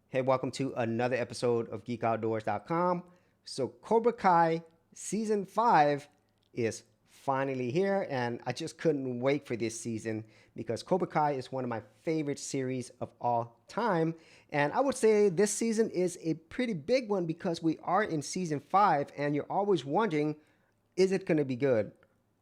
Hey, welcome to another episode of GeekOutdoors.com. So, Cobra Kai Season 5 is finally here, and I just couldn't wait for this season because Cobra Kai is one of my favorite series of all time. And I would say this season is a pretty big one because we are in Season 5, and you're always wondering, is it going to be good?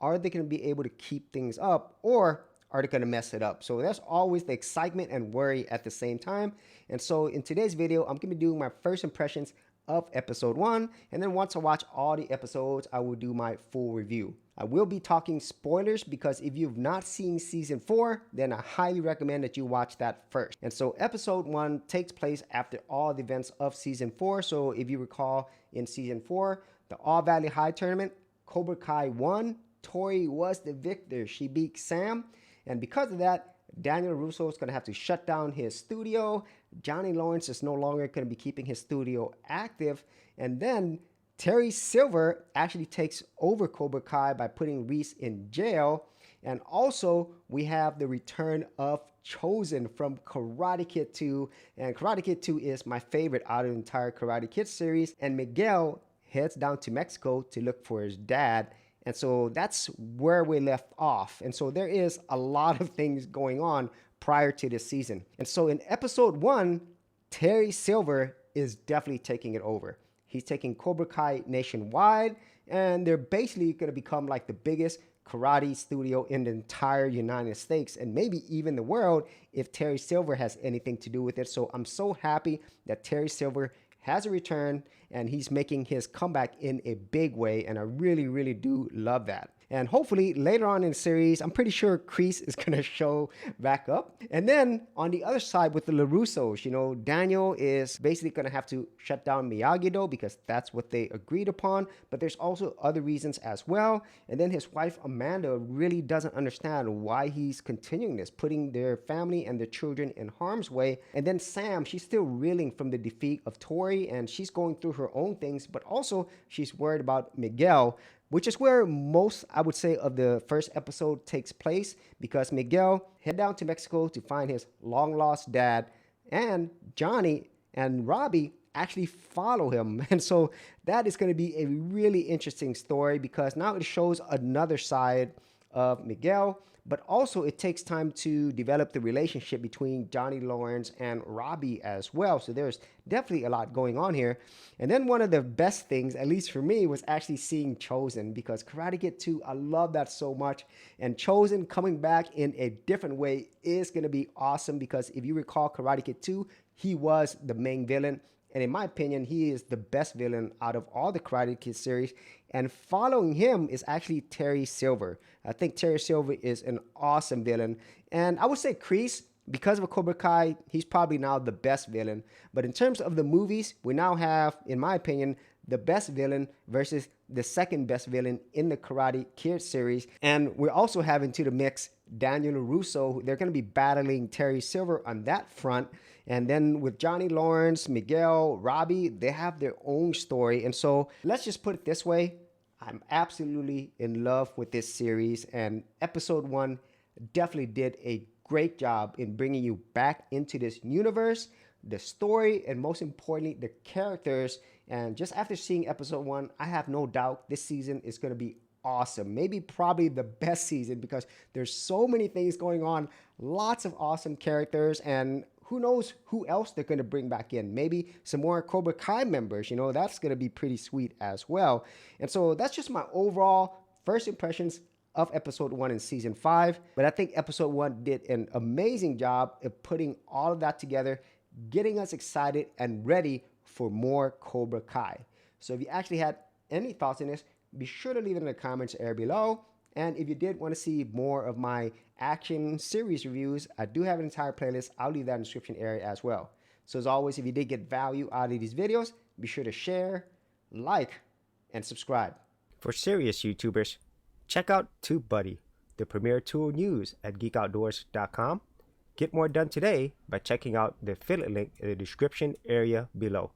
Are they going to be able to keep things up, or are they going to mess it up? So there's always the excitement and worry at the same time. And so in today's video, I'm going to be doing my first impressions of episode 1. And then once I watch all the episodes, I will do my full review. I will be talking spoilers because if you've not seen season 4, then I highly recommend that you watch that first. And so episode 1 takes place after all the events of season 4. So if you recall in season 4, the All Valley High tournament, Cobra Kai won. Tori was the victor. She beat Sam. And because of that, Daniel Russo is going to have to shut down his studio. Johnny Lawrence is no longer going to be keeping his studio active. And then Terry Silver actually takes over Cobra Kai by putting Reese in jail. And also, we have the return of Chosen from Karate Kid 2. And Karate Kid 2 is my favorite out of the entire Karate Kid series. And Miguel heads down to Mexico to look for his dad. And so that's where we left off. And so there is a lot of things going on prior to this season. And so in episode 1, Terry Silver is definitely taking it over. He's taking Cobra Kai nationwide, and they're basically going to become like the biggest karate studio in the entire United States and maybe even the world if Terry Silver has anything to do with it. So I'm so happy that Terry Silver has a return and he's making his comeback in a big way, and I really do love that. And hopefully later on in the series, I'm pretty sure Kreese is going to show back up. And then on the other side with the LaRussos, Daniel is basically going to have to shut down Miyagi-Do because that's what they agreed upon. But there's also other reasons as well. And then his wife, Amanda, really doesn't understand why he's continuing this, putting their family and their children in harm's way. And then Sam, she's still reeling from the defeat of Tori, and she's going through her own things, but also she's worried about Miguel, which is where most, I would say, of the first episode takes place, because Miguel head down to Mexico to find his long-lost dad, and Johnny and Robbie actually follow him. And so that is going to be a really interesting story because now it shows another side of Miguel, but also it takes time to develop the relationship between Johnny Lawrence and Robbie as well. So there's definitely a lot going on here. And then one of the best things, at least for me, was actually seeing Chosen, because Karate Kid 2, I love that so much. And Chosen coming back in a different way is going to be awesome, because if you recall Karate Kid 2, he was the main villain. And in my opinion, he is the best villain out of all the Karate Kid series. And following him is actually Terry Silver. I think Terry Silver is an awesome villain. And I would say Kreese, because of Cobra Kai, he's probably now the best villain. But in terms of the movies, we now have, in my opinion, the best villain versus the second best villain in the Karate Kid series. And we're also having to the mix Daniel LaRusso. They're going to be battling Terry Silver on that front. And then with Johnny Lawrence, Miguel, Robbie, they have their own story. And so let's just put it this way. I'm absolutely in love with this series. And episode 1 definitely did a great job in bringing you back into this universe, the story, and most importantly, the characters. And just after seeing episode 1, I have no doubt this season is going to be awesome. Maybe probably the best season, because there's so many things going on, lots of awesome characters, and who knows who else they're going to bring back in. Maybe some more Cobra Kai members, that's going to be pretty sweet as well. And so that's just my overall first impressions of episode 1 in season 5. But I think episode 1 did an amazing job of putting all of that together, getting us excited and ready for more Cobra Kai. So if you actually had any thoughts on this, be sure to leave it in the comments area below. And if you did want to see more of my action series reviews, I do have an entire playlist. I'll leave that in the description area as well. So as always, if you did get value out of these videos, be sure to share, like, and subscribe. For serious YouTubers, check out TubeBuddy, the premier tool news at GeekOutdoors.com. Get more done today by checking out the affiliate link in the description area below.